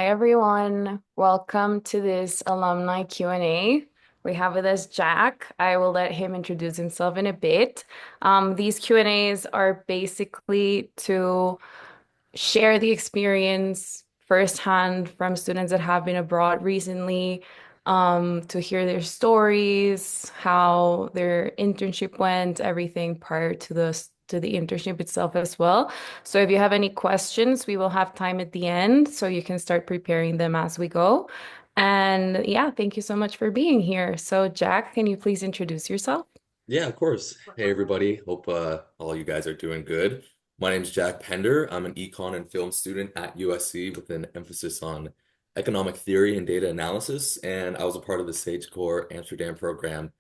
Hi everyone. Welcome to this Alumni Q&A. We have with us Jack. I will let him introduce himself in a bit. These Q&As are basically to share the experience firsthand from students that have been abroad recently, to hear their stories, how their internship went, everything prior to the internship itself as well. So if you have any questions, we will have time at the end, so you can start preparing them as we go. And yeah, thank you so much for being here. So Jack, can you please introduce yourself? Yeah, of course. Hey, everybody. Hope all you guys are doing good. My name's Jack Pender. I'm an econ and film student at USC with an emphasis on economic theory and data analysis. And I was a part of the Sage Core Amsterdam program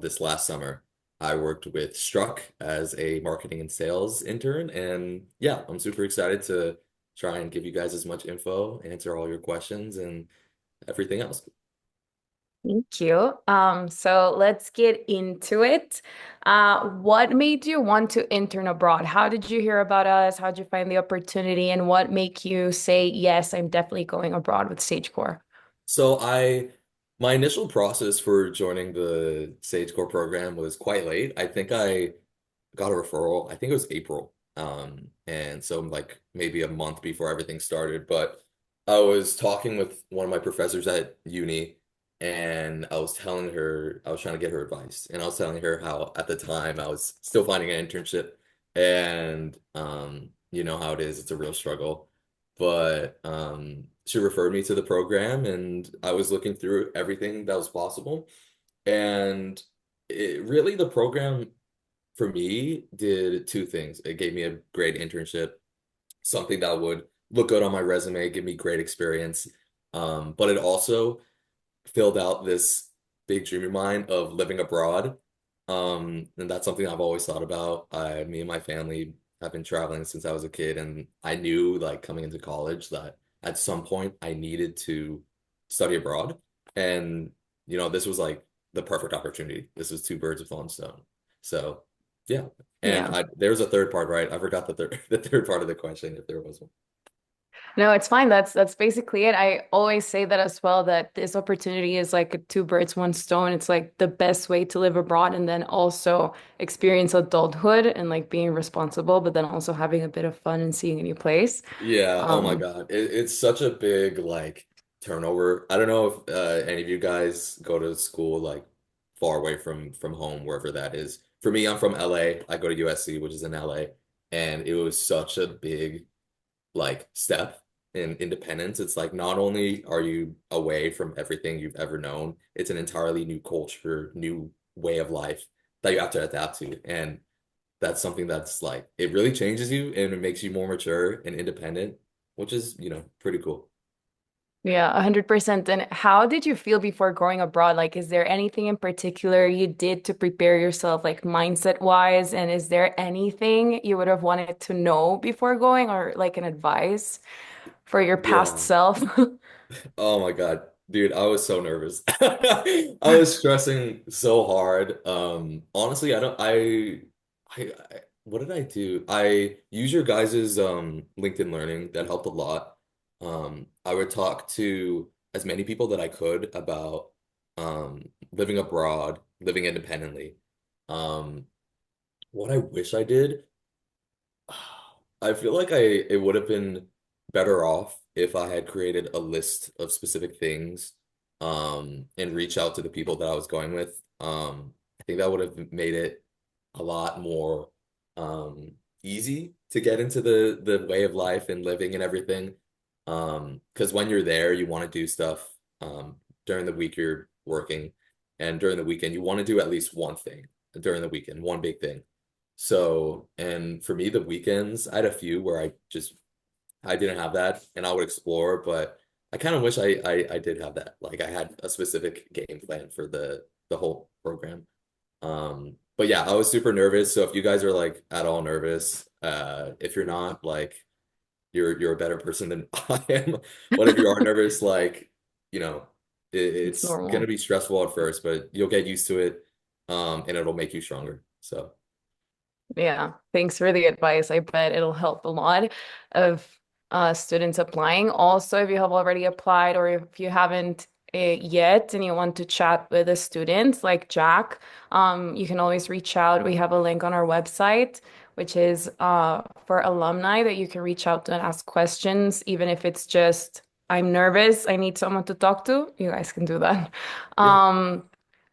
this last summer. I worked with Struck as a marketing and sales intern. And yeah, I'm super excited to try and give you guys as much info, answer all your questions, and everything else. Thank you. So let's get into it. What made you want to intern abroad? How did you hear about us? How did you find the opportunity? And what make you say, yes, I'm definitely going abroad with SageCore? So my initial process for joining the Sage Core program was quite late. I think I got a referral. I think it was April. And so like maybe a month before everything started. But I was talking with one of my professors at uni, and I was telling her, I was trying to get her advice. And I was telling her how at the time I was still finding an internship. And you know how it is, it's a real struggle. But she referred me to the program, and I was looking through everything that was possible. And really, the program for me did two things. It gave me a great internship, something that would look good on my resume, give me great experience. But it also filled out this big dream of mine of living abroad. And that's something I've always thought about. Me and my family have been traveling since I was a kid, and I knew like coming into college that at some point I needed to study abroad. And this was like the perfect opportunity. This was two birds with one stone. So yeah. And Yeah. there's a third part, right? I forgot the third the third part of the question if there was one. No, it's fine. That's basically it. I always say that as well, that this opportunity is like a two birds, one stone. It's like the best way to live abroad and then also experience adulthood and like being responsible, but then also having a bit of fun and seeing a new place. Yeah, oh my Um, God. It's such a big like turnover. I don't know if any of you guys go to school like far away from home, wherever that is. For me, I'm from LA. I go to USC, which is in LA, and it was such a big like step in independence. It's like not only are you away from everything you've ever known, it's an entirely new culture, new way of life that you have to adapt to. And that's something that's like it really changes you and it makes you more mature and independent, which is, pretty cool. Yeah, 100%. And how did you feel before going abroad? Like, is there anything in particular you did to prepare yourself, like mindset wise? And is there anything you would have wanted to know before going or like an advice for your past Yeah. self? Oh my God. Dude, I was so nervous. I was stressing so hard. Honestly, what did I do? I use your guys's LinkedIn Learning. That helped a lot. I would talk to as many people that I could about living abroad, living independently. Um, what I wish I did, I feel like it would have been better off if I had created a list of specific things and reach out to the people that I was going with. I think that would have made it a lot more easy to get into the way of life and living and everything. Because when you're there, you want to do stuff during the week you're working, and during the weekend you want to do at least one thing during the weekend, one big thing. So, and for me, the weekends, I had a few where I didn't have that and I would explore, but I kind of wish I did have that. Like I had a specific game plan for the whole program. But yeah, I was super nervous. So if you guys are like at all nervous, if you're not, like you're a better person than I am. But if you are nervous, like, you know, It's it's gonna normal. be stressful at first, but you'll get used to it, and it'll make you stronger. So. Yeah, thanks for the advice. I bet it'll help a lot of students applying. Also, if you have already applied or if you haven't yet and you want to chat with a student like Jack, you can always reach out. We have a link on our website, which is for alumni that you can reach out to and ask questions, even if it's just, I'm nervous, I need someone to talk to. You guys can do that. Yeah. Um,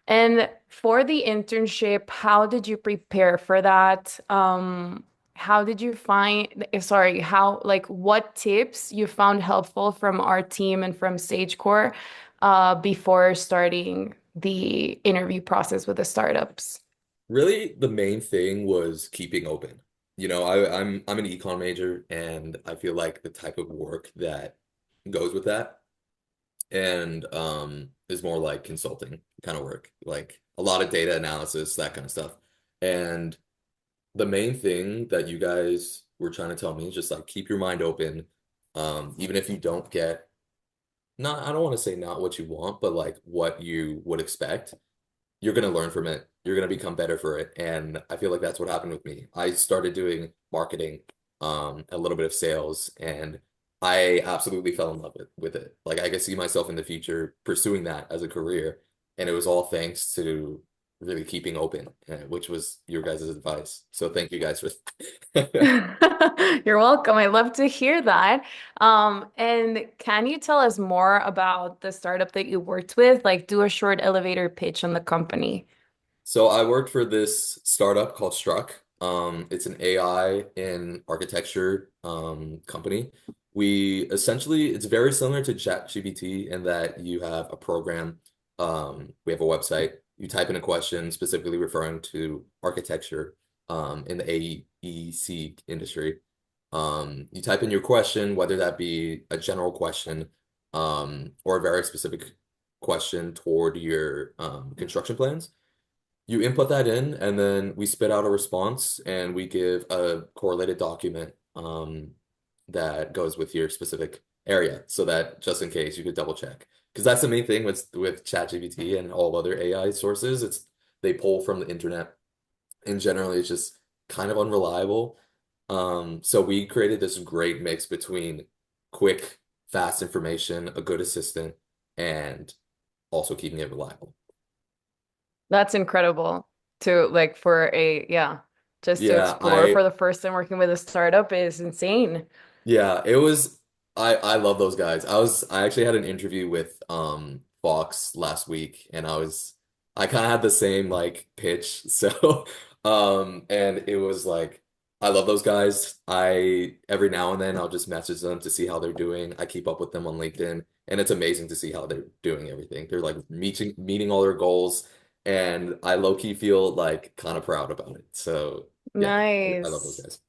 and for the internship, how did you prepare for that? How did you find, sorry, how, like, what tips you found helpful from our team and from SageCore before starting the interview process with the startups? Really, the main thing was keeping open. I'm an econ major, and I feel like the type of work that goes with that and is more like consulting kind of work, like a lot of data analysis, that kind of stuff. And the main thing that you guys were trying to tell me is just like keep your mind open. Even if you don't get, not, I don't want to say not what you want, but like what you would expect, you're going to learn from it. You're going to become better for it. And I feel like that's what happened with me. I started doing marketing, a little bit of sales, and I absolutely fell in love with it. Like I could see myself in the future pursuing that as a career. And it was all thanks to really keeping open, which was your guys' advice. So thank you guys for You're welcome. I love to hear that. And can you tell us more about the startup that you worked with? Like, do a short elevator pitch on the company. So I worked for this startup called Struck. It's an AI in architecture company. We essentially, it's very similar to ChatGPT in that you have a program. We have a website. You type in a question specifically referring to architecture in the AEC industry. You type in your question, whether that be a general question or a very specific question toward your construction plans. You input that in, and then we spit out a response, and we give a correlated document that goes with your specific area, so that just in case you could double check. Because that's the main thing with ChatGPT and all other AI sources. It's they pull from the internet, and generally it's just kind of unreliable. So we created this great mix between quick, fast information, a good assistant, and also keeping it reliable. That's incredible to like for a, yeah, just to Yeah, explore for the first time working with a startup is insane. it was I love those guys. I actually had an interview with Fox last week, and I kind of had the same like pitch. So and it was like I love those guys. I every now and then I'll just message them to see how they're doing. I keep up with them on LinkedIn, and it's amazing to see how they're doing everything. They're like meeting all their goals, and I low key feel like kind of proud about it. So yeah, I love those Nice. guys.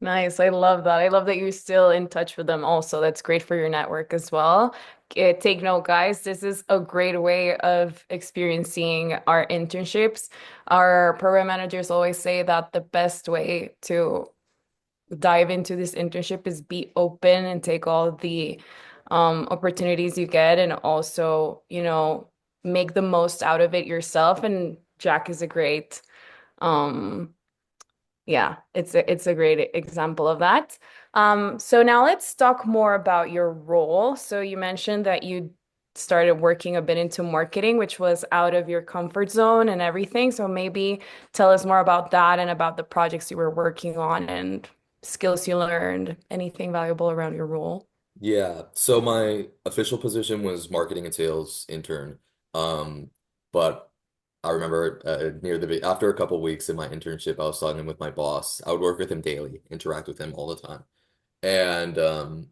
Nice. I love that. I love that you're still in touch with them also. That's great for your network as well. Take note, guys. This is a great way of experiencing our internships. Our program managers always say that the best way to dive into this internship is be open and take all the opportunities you get and also, make the most out of it yourself. And Jack is a great um yeah, it's a great example of that. So now let's talk more about your role. So you mentioned that you started working a bit into marketing, which was out of your comfort zone and everything. So maybe tell us more about that and about the projects you were working on and skills you learned, anything valuable around your role. Yeah, so my official position was marketing and sales intern. But I remember after a couple weeks in my internship, I was talking with my boss. I would work with him daily, interact with him all the time. And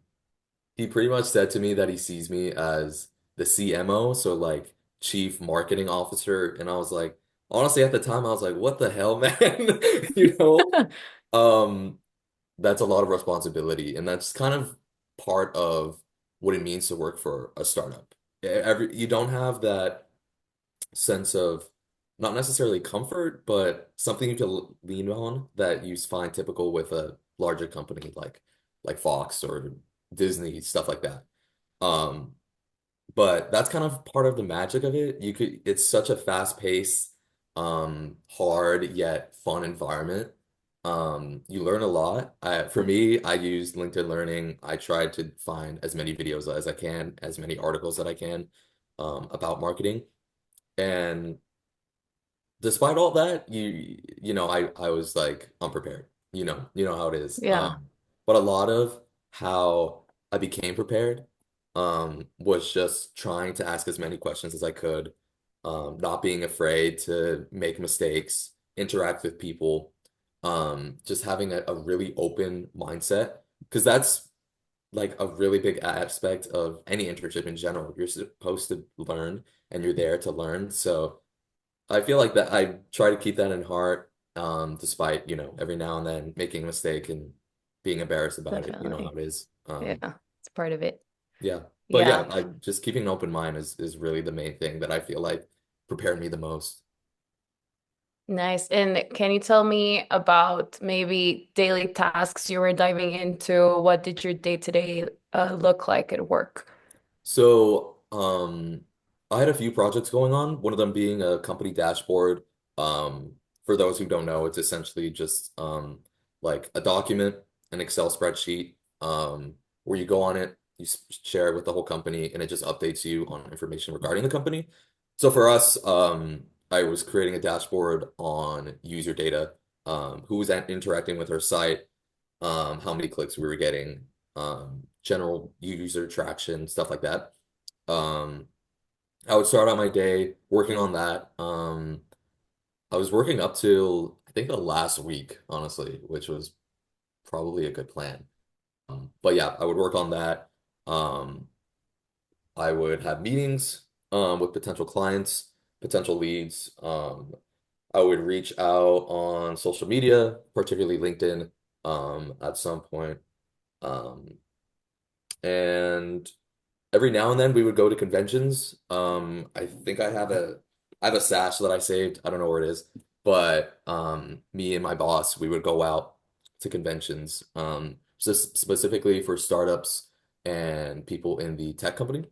he pretty much said to me that he sees me as the CMO, so like Chief Marketing Officer. And I was like, honestly, at the time, I was like, what the hell, man? You know? Um, that's a lot of responsibility, and that's kind of part of what it means to work for a startup. You don't have that sense of not necessarily comfort, but something you can lean on that you find typical with a larger company like Fox or Disney, stuff like that. Um, but that's kind of part of the magic of it. It's such a fast-paced, hard yet fun environment You learn a lot. For me, I use LinkedIn Learning. I try to find as many videos as I can, as many articles that I can, about marketing. And despite all that, I was like unprepared. You know how it is. Yeah, But a lot of how I became prepared, was just trying to ask as many questions as I could, not being afraid to make mistakes, interact with people, just having a really open mindset, because that's like a really big aspect of any internship in general. You're supposed to learn and you're there to learn. So I feel like that I try to keep that in heart, despite, every now and then making a mistake and being embarrassed about it. You know how definitely. it is. Yeah, it's part of it. Yeah. But Yeah, yeah, I just keeping an open mind is really the main thing that I feel like prepared me the most. nice. And can you tell me about maybe daily tasks you were diving into? What did your day-to-day look like at work? So, I had a few projects going on, one of them being a company dashboard. For those who don't know, it's essentially just like a document, an Excel spreadsheet, where you go on it, you share it with the whole company, and it just updates you on information regarding the company. So for us, I was creating a dashboard on user data, who was interacting with our site, how many clicks we were getting, general user traction, stuff like that. Um, I would start out my day working on that. I was working up till I think the last week, honestly, which was probably a good plan. But yeah, I would work on that. Um, I would have meetings, with potential clients, potential leads. I would reach out on social media, particularly LinkedIn, at some point. Um, and every now and then we would go to conventions. I think I have a sash that I saved. I don't know where it is, but me and my boss, we would go out to conventions, just specifically for startups and people in the tech company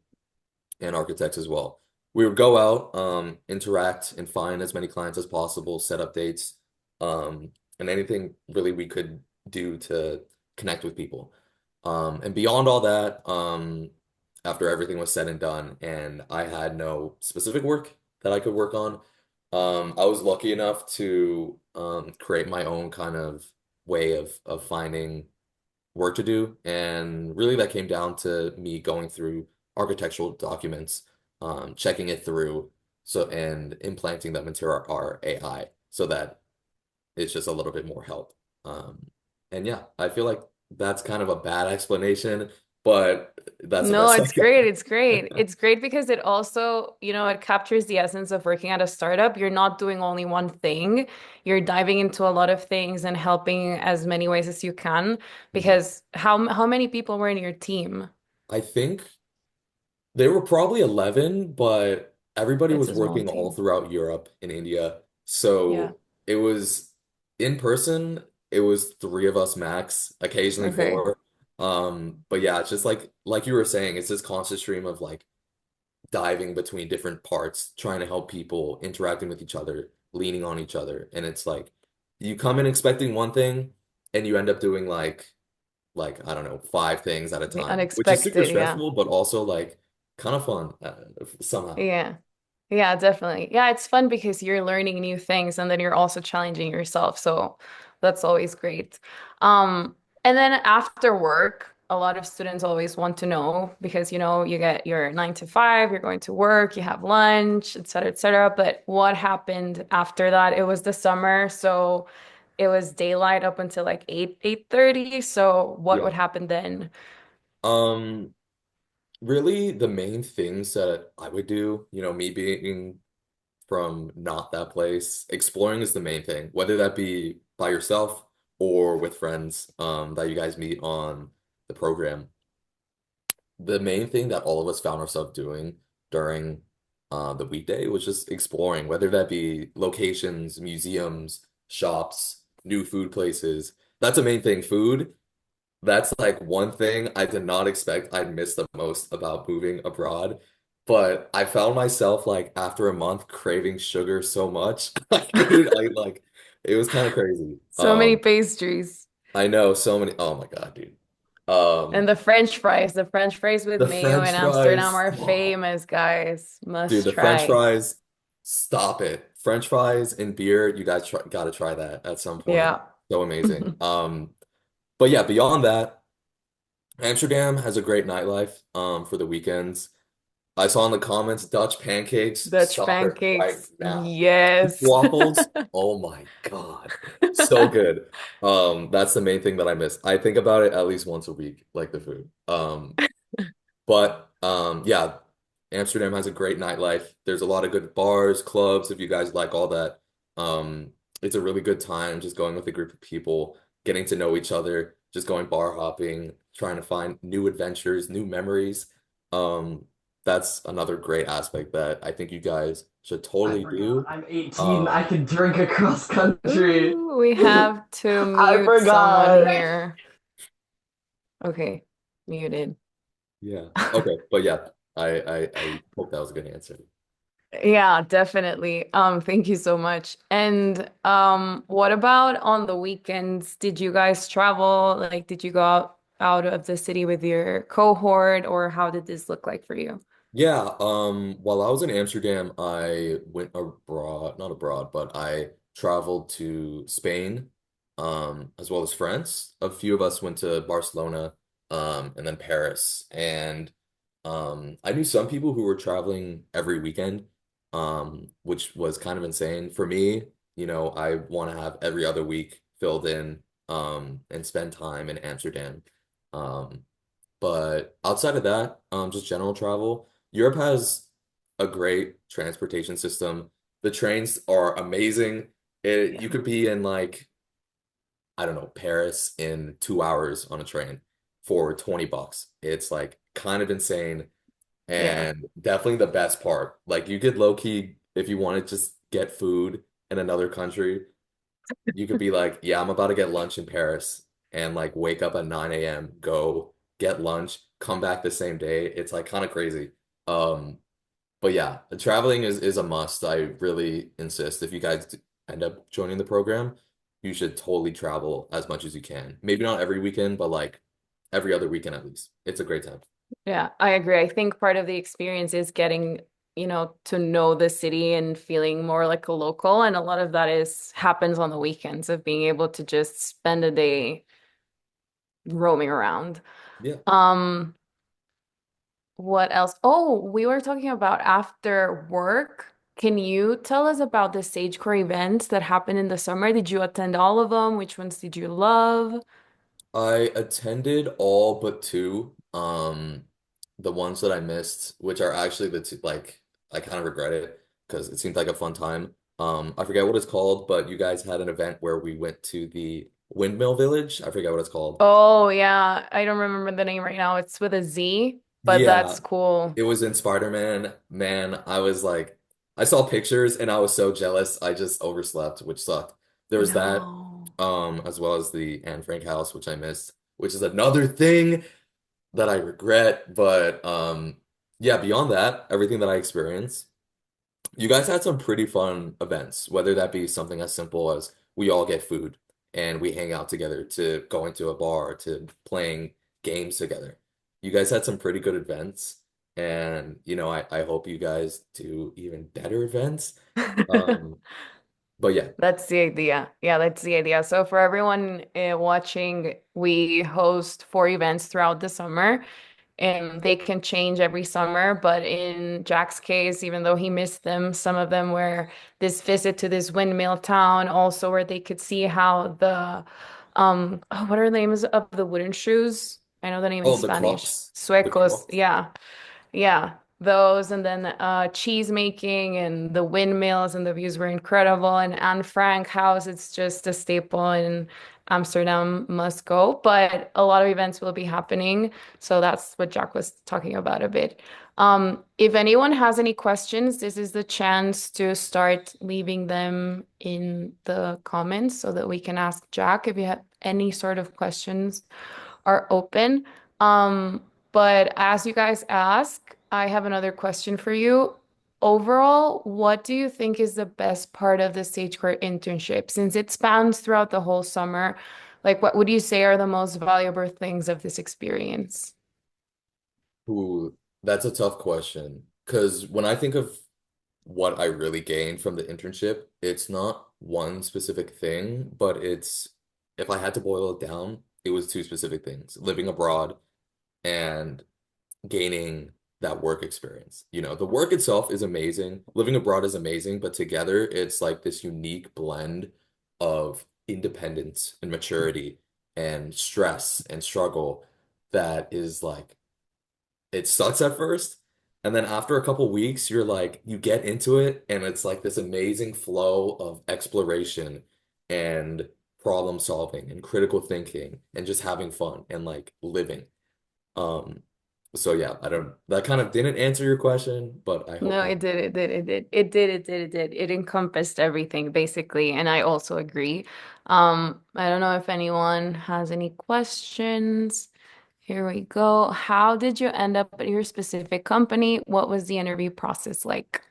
and architects as well. We would go out, interact and find as many clients as possible, set up dates, and anything really we could do to connect with people. And beyond all that, after everything was said and done, and I had no specific work that I could work on, I was lucky enough to, create my own kind of way of finding work to do. And really that came down to me going through architectural documents, checking it through, and implanting them into our AI so that it's just a little bit more help. And yeah, I feel like that's kind of a bad explanation, but that's the No, best I it's great. got. It's great. It's great because it also, it captures the essence of working at a startup. You're not doing only one thing. You're diving into a lot of things and helping as many ways as you can. Mhm. Because how many people were in your team? I think there were probably 11, but everybody It's was a small working all team. throughout Europe and India. Yeah. So it was in person, it was three of us max, occasionally Okay. four. But yeah, it's just like you were saying, it's this constant stream of like diving between different parts, trying to help people, interacting with each other, leaning on each other. And it's like you come in expecting one thing and you end up doing like I don't know, five things at a The time, which is super unexpected. Yeah. stressful, but also like kind of fun, somehow. Yeah. Yeah, definitely. Yeah, it's fun because you're learning new things and then you're also challenging yourself. So that's always great. And then after work, a lot of students always want to know because you get your 9 to 5, you're going to work, you have lunch, et cetera, et cetera. But what happened after that? It was the summer, so it was daylight up until like 8, 8:30. So what Yeah. would happen then? Um, Really the main things that I would do, me being from not that place, exploring is the main thing, whether that be by yourself or with friends, that you guys meet on the program. The main thing that all of us found ourselves doing during, the weekday was just exploring, whether that be locations, museums, shops, new food places. That's the main thing. Food, that's like one thing I did not expect I'd miss the most about moving abroad. But I found myself like after a month craving sugar so much. I couldn't, It was kind of crazy. So many pastries. I know so many. Oh my God, dude. And Um, the French fries. The French fries with the mayo French in Amsterdam fries. are Oh, famous, guys. dude, Must the French try. fries. Stop it. French fries and beer. You guys gotta try that at some point. Yeah. So amazing. But yeah, beyond that, Amsterdam has a great nightlife. For the weekends. I saw in the comments Dutch pancakes. Dutch Stop it right pancakes. now. Yes. Waffles. Oh my God. So good. That's the main thing that I miss. I think about it at least once a week, like the food. But yeah, Amsterdam has a great nightlife. There's a lot of good bars, clubs, if you guys like all that. It's a really good time just going with a group of people, getting to know each other, just going bar hopping, trying to find new adventures, new memories. Um, that's another great aspect that I think you guys should I totally forgot. do. I'm 18. I Um, can drink across country. Ooh, we have to I mute someone forgot. here. Okay, muted. yeah. Okay, but yeah, I hope that was a good answer. Yeah, definitely. Thank you so much. And what about on the weekends? Did you guys travel? Like, did you go out of the city with your cohort, or how did this look like for you? Yeah, while I was in Amsterdam, I went abroad, not abroad, but I traveled to Spain, as well as France. A few of us went to Barcelona, and then Paris. And I knew some people who were traveling every weekend, which was kind of insane. For me, I want to have every other week filled in, and spend time in Amsterdam. Um, but outside of that, just general travel, Europe has a great transportation system. The trains are amazing. You Yeah. could be in like, I don't know, Paris in 2 hours on a train for 20 bucks. It's like kind of insane Yeah. and definitely the best part. Like you could low key, if you want to just get food in another country, you could be like, yeah, I'm about to get lunch in Paris and like wake up at 9 a.m., go get lunch, come back the same day. It's like kind of crazy. Um, but yeah, traveling is a must. I really insist. If you guys end up joining the program, you should totally travel as much as you can. Maybe not every weekend, but like every other weekend at least. It's a great time. Yeah, I agree. I think part of the experience is getting, to know the city and feeling more like a local. And a lot of that is happens on the weekends of being able to just spend a day roaming around. Yeah. Um, what else? Oh, we were talking about after work. Can you tell us about the Sagecore events that happened in the summer? Did you attend all of them? Which ones did you love? I attended all but two. The ones that I missed, which are actually the two, like I kind of regret it because it seemed like a fun time. I forget what it's called, but you guys had an event where we went to the Windmill Village. I forget what it's called. Oh, yeah. I don't remember the name right now. It's with a Z, but Yeah, that's cool. it was in Spider-Man. Man, I was like, I saw pictures and I was so jealous. I just overslept, which sucked. There was that, No. as well as the Anne Frank house, which I missed, which is another thing that I regret. But yeah, beyond that, everything that I experienced, you guys had some pretty fun events, whether that be something as simple as we all get food and we hang out together to going to a bar to playing games together. You guys had some pretty good events, and I hope you guys do even better events. Um, but yeah, That's the idea. Yeah, that's the idea. So for everyone watching, we host 4 events throughout the summer, and they can change every summer. But in Jack's case, even though he missed them, some of them were this visit to this windmill town, also where they could see how what are the names of the wooden shoes? I know the name in oh, the Spanish. Crocs, the Suecos. Crocs. Yeah. Yeah, those and then cheese making and the windmills and the views were incredible. And Anne Frank house, it's just a staple in Amsterdam, must go. But a lot of events will be happening. So that's what Jack was talking about a bit. If anyone has any questions, this is the chance to start leaving them in the comments so that we can ask Jack if you have any sort of questions are open. But as you guys ask, I have another question for you. overall, what do you think is the best part of the SageCore internship? Since it spans throughout the whole summer, like what would you say are the most valuable things of this experience? Ooh, that's a tough question. Because when I think of what I really gained from the internship, it's not one specific thing, but if I had to boil it down, it was two specific things: living abroad and gaining that work experience. The work itself is amazing, living abroad is amazing, but together it's like this unique blend of independence and maturity and stress and struggle that is like it sucks at first. And then after a couple weeks, you're like, you get into it, and it's like this amazing flow of exploration and problem solving and critical thinking and just having fun and like living. Um, so yeah, I don't, that kind of didn't answer your question, but I hope No, that. it did, it did, it did, it did, it did, it did. It encompassed everything basically, and I also agree. I don't know if anyone has any questions. Here we go. How did you end up at your specific company? What was the interview process like?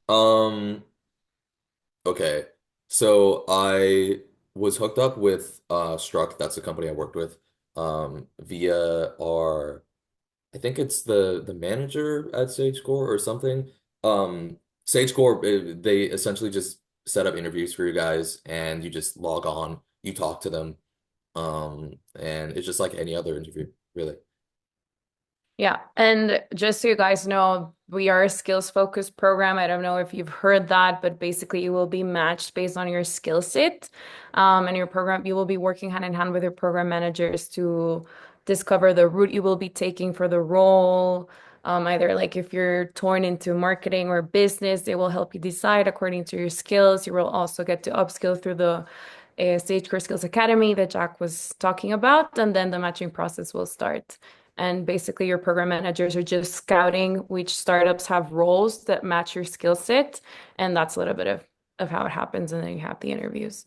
Um, okay. So I was hooked up with Struck, that's the company I worked with, via our I think it's the manager at SageCore or something. Um, SageCore, they essentially just set up interviews for you guys, and you just log on, you talk to them, and it's just like any other interview, really. Yeah, and just so you guys know, we are a skills focused program. I don't know if you've heard that, but basically you will be matched based on your skill set. And your program, you will be working hand in hand with your program managers to discover the route you will be taking for the role. Either like if you're torn into marketing or business, they will help you decide according to your skills. You will also get to upskill through the Stage Core Skills Academy that Jack was talking about, and then the matching process will start. And basically, your program managers are just scouting which startups have roles that match your skill set. And that's a little bit of how it happens. And then you have the interviews.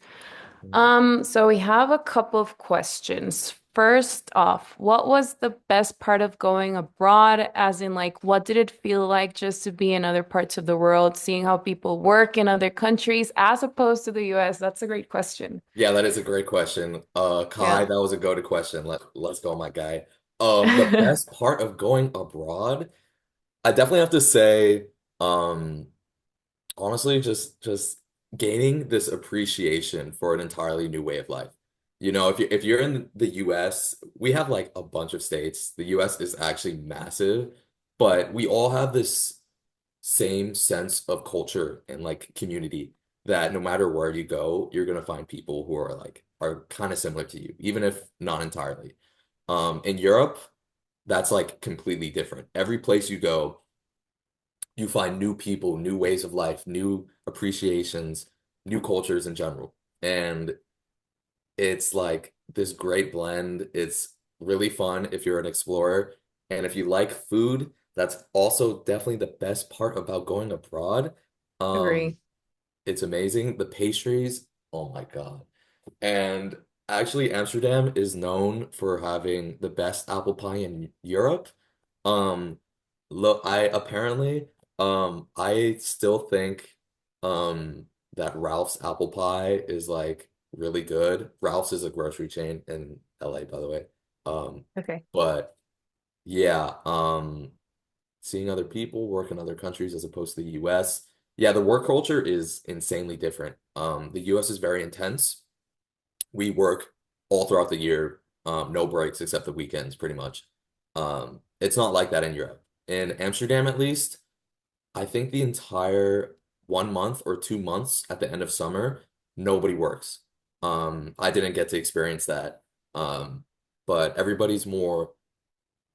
Mhm. So we have a couple of questions. First off, what was the best part of going abroad? As in, like, what did it feel like just to be in other parts of the world, seeing how people work in other countries as opposed to the US? That's a great question. Yeah, that is a great question. Kai, Yeah. that was a go-to question. Let's go, my guy. The best part of going abroad, I definitely have to say, um, honestly, just gaining this appreciation for an entirely new way of life. If you're in the US, we have like a bunch of states. The US is actually massive, but we all have this same sense of culture and like community that no matter where you go, you're gonna find people who are kind of similar to you, even if not entirely. In Europe, that's like completely different. Every place you go, you find new people, new ways of life, new appreciations, new cultures in general. And it's like this great blend. It's really fun if you're an explorer. And if you like food, that's also definitely the best part about going abroad. Um, Agree. it's amazing. The pastries, oh my God. And actually, Amsterdam is known for having the best apple pie in Europe. Look, I still think um that Ralph's apple pie is like really good. Ralph's is a grocery chain in LA, by the way. Um, Okay. but yeah, seeing other people work in other countries as opposed to the US. Yeah, the work culture is insanely different. The US is very intense. We work all throughout the year, no breaks except the weekends, pretty much. It's not like that in Europe. In Amsterdam, at least, I think the entire 1 month or 2 months at the end of summer, nobody works. I didn't get to experience that. But everybody's more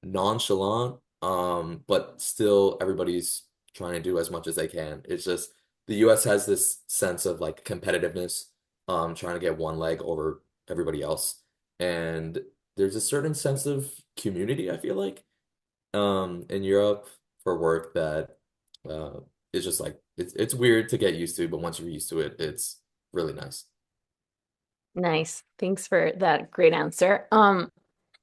nonchalant, but still everybody's trying to do as much as they can. It's just the US has this sense of like competitiveness, trying to get one leg over everybody else. And there's a certain sense of community, I feel like, in Europe for work that uh is just like it's weird to get used to, but once you're used to it, it's really nice. Nice. Thanks for that great answer.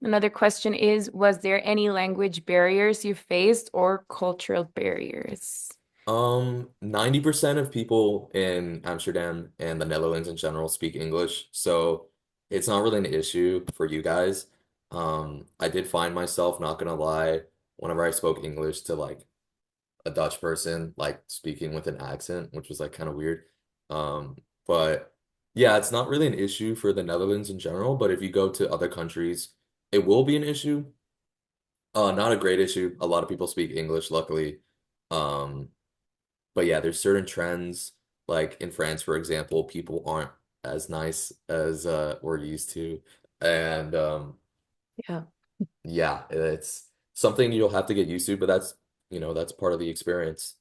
Another question is, was there any language barriers you faced or cultural barriers? 90% of people in Amsterdam and the Netherlands in general speak English, so it's not really an issue for you guys. I did find myself, not gonna lie, whenever I spoke English to like a Dutch person, like speaking with an accent, which was like kind of weird. But yeah, it's not really an issue for the Netherlands in general, but if you go to other countries, it will be an issue. Not a great issue. A lot of people speak English, luckily. Um, but yeah, there's certain trends, like in France, for example, people aren't as nice as we're used to. And Yeah. yeah, it's something you'll have to get used to, but that's part of the experience.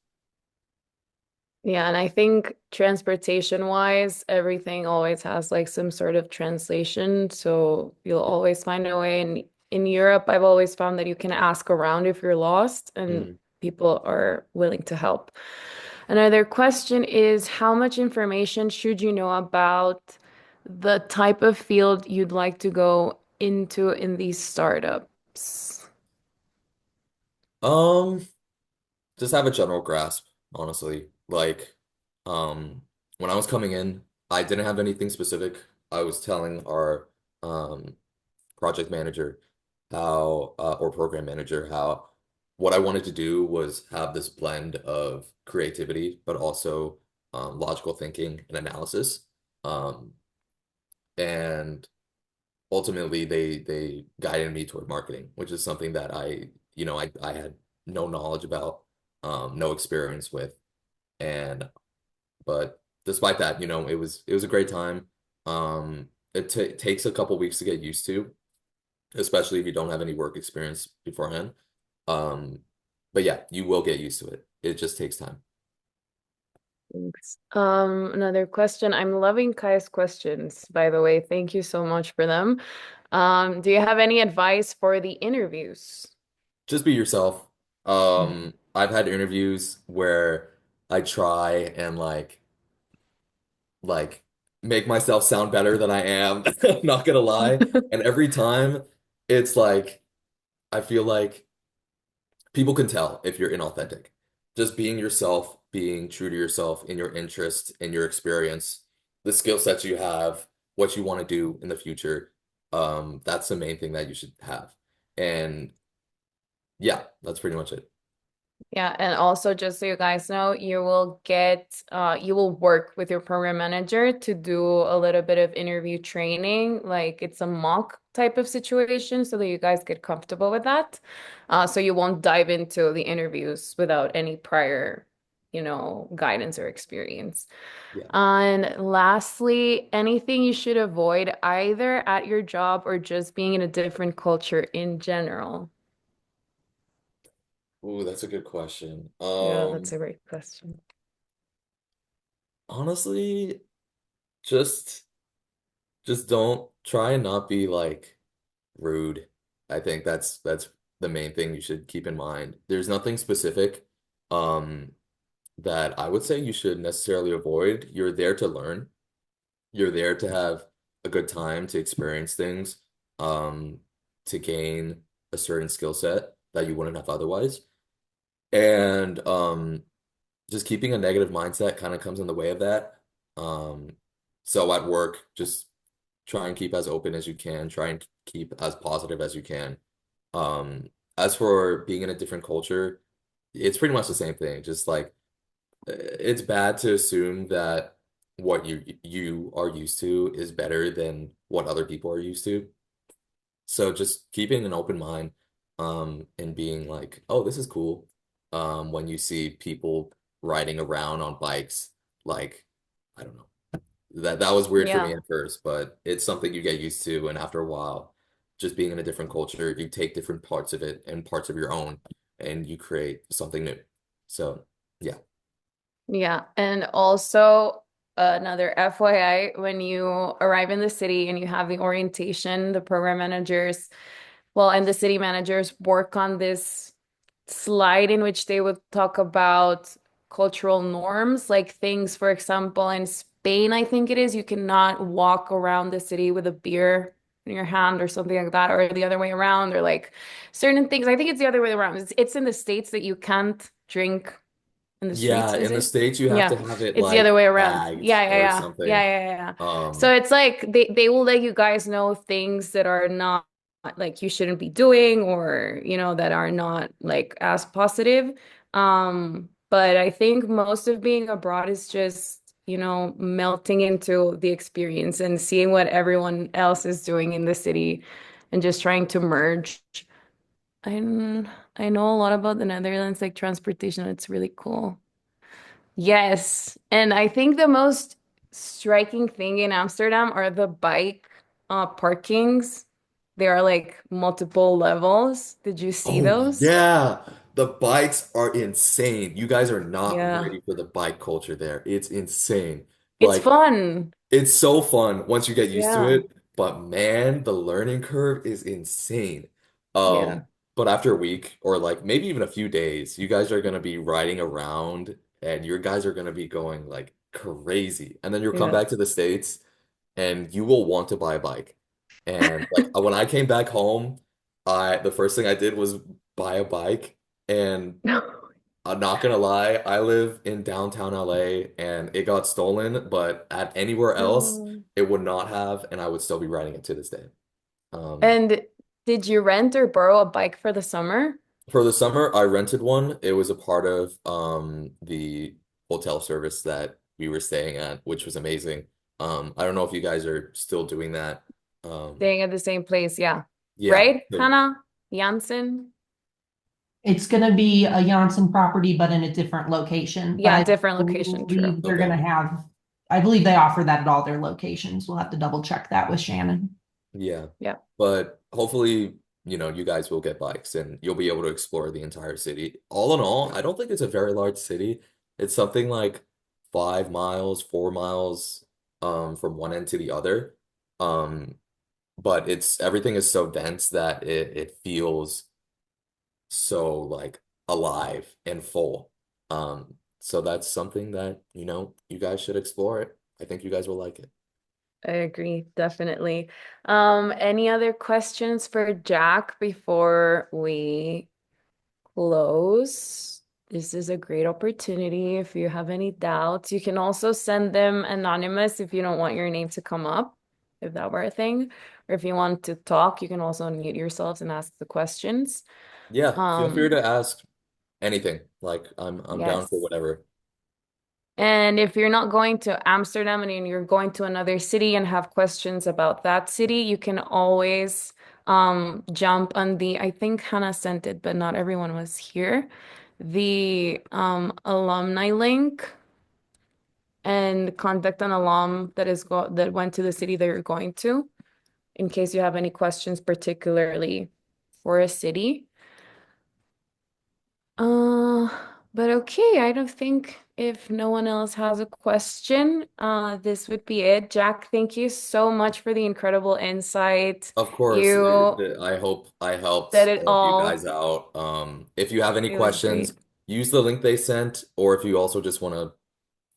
Yeah, and I think transportation wise, everything always has like some sort of translation. So you'll always find a way. And in Europe, I've always found that you can ask around if you're lost and Mhm. people are willing to help. Another question is how much information should you know about the type of field you'd like to go into in these startups? Um, just have a general grasp, honestly. Like, um, when I was coming in, I didn't have anything specific. I was telling our um project manager how or program manager how what I wanted to do was have this blend of creativity, but also logical thinking and analysis. Um, and ultimately they guided me toward marketing, which is something that I had no knowledge about, no experience with. And but despite that, it was a great time. It t takes a couple weeks to get used to, especially if you don't have any work experience beforehand. Um, but yeah, you will get used to it. It just takes time. Thanks. Another question. I'm loving Kai's questions, by the way. Thank you so much for them. Do you have any advice for the interviews? Just be yourself. I've had interviews where I try and like make myself sound better than I am. I'm not gonna lie. And every time it's like I feel like people can tell if you're inauthentic. Just being yourself, being true to yourself in your interest, in your experience, the skill sets you have, what you want to do in the future. That's the main thing that you should have. And yeah, that's pretty much it. Yeah, and also just so you guys know, you will work with your program manager to do a little bit of interview training. Like it's a mock type of situation so that you guys get comfortable with that. So you won't dive into the interviews without any prior, guidance or experience. Yeah. And lastly, anything you should avoid either at your job or just being in a different culture in general. Ooh, that's a good question. Yeah, that's a great question. Honestly, just just don't try and not be like rude. I think that's the main thing you should keep in mind. There's nothing specific um that I would say you should necessarily avoid. You're there to learn. You're there to have a good time, to experience things, um, to gain a certain skill set that you wouldn't have otherwise. And just keeping a negative mindset kind of comes in the way of that. Um, so at work, just try and keep as open as you can, try and keep as positive as you can. Um, as for being in a different culture, it's pretty much the same thing. Just like it's bad to assume that what you are used to is better than what other people are used to. So just keeping an open mind, and being like, oh, this is cool. When you see people riding around on bikes, like, I don't know. That was weird for me Yeah. at first, but it's something you get used to, and after a while, just being in a different culture, you take different parts of it and parts of your own, and you create something new. So, yeah. Yeah. And also, another FYI, when you arrive in the city and you have the orientation, the program managers, well, and the city managers work on this slide in which they would talk about cultural norms, like things, for example, in Spain, I think it is, you cannot walk around the city with a beer in your hand or something like that, or the other way around, or like certain things. I think it's the other way around. It's in the States that you can't drink in the Yeah, streets, is in the it? States you have to Yeah, have it it's the other like way around. bagged Yeah, yeah, or yeah, yeah, something. yeah, yeah, yeah. So Um, it's like they will let you guys know things that are not like you shouldn't be doing, or that are not like as positive. But I think most of being abroad is just melting into the experience and seeing what everyone else is doing in the city and just trying to merge. I I know a lot about the Netherlands, like transportation. It's really cool. Yes. And I think the most striking thing in Amsterdam are the bike parkings. There are like multiple levels. Did you see oh those? yeah, the bikes are insane. You guys are not Yeah. ready for the bike culture there. It's insane. It's Like fun. it's so fun once you get used to Yeah. it, but man, the learning curve is insane. Um, Yeah. but after a week or like maybe even a few days, you guys are gonna be riding around and your guys are gonna be going like crazy. And then you'll come Yeah. back to the States and you will want to buy a bike. And like when I came back home, I the first thing I did was buy a bike. And I'm not gonna lie, I live in downtown LA and it got stolen, but at anywhere else, No. it would not have, and I would still be riding it to this day. Um, And did you rent or borrow a bike for the summer? for the summer, I rented one. It was a part of the hotel service that we were staying at, which was amazing. I don't know if you guys are still doing that. Um, Staying at the same place, yeah. yeah, Right, Hannah? Jansen? It's gonna be a Janssen property, but in a different location. But Yeah, I different location, true. believe they're okay. gonna have, I believe they offer that at all their locations. We'll have to double check that with Shannon. Yeah. Yeah. But hopefully, you guys will get bikes and you'll be able to explore the entire city. All in all, I don't think it's a very large city. It's something like 5 miles, 4 miles from one end to the other. Um, but it's everything is so dense that it feels so like alive and full. So that's something that, you guys should explore it. I think you guys will like it. I agree, definitely. Any other questions for Jack before we close? This is a great opportunity. If you have any doubts, you can also send them anonymous if you don't want your name to come up, if that were a thing. Or if you want to talk, you can also unmute yourselves and ask the questions. Yeah, feel free Um, to ask anything. Like I'm down for yes. whatever. And if you're not going to Amsterdam and you're going to another city and have questions about that city, you can always jump on I think Hannah sent it, but not everyone was here, the alumni link and contact an alum that went to the city that you're going to in case you have any questions, particularly for a city. Uh, but okay, I don't think if no one else has a question, this would be it. Jack, thank you so much for the incredible insight. Of course, You I hope I helped said it all of you guys all. out. If you have any It was questions, great. use the link they sent, or if you also just want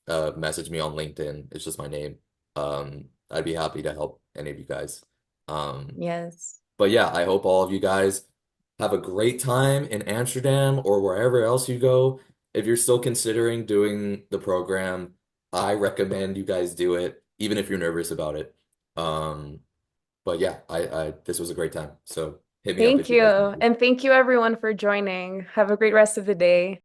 to message me on LinkedIn, it's just my name. I'd be happy to help any of you guys. Um, Yes. but yeah, I hope all of you guys have a great time in Amsterdam or wherever else you go. If you're still considering doing the program, I recommend you guys do it, even if you're nervous about it. Um, but yeah, I this was a great time. So hit me up Thank if you you. guys need me. And thank you everyone for joining. Have a great rest of the day.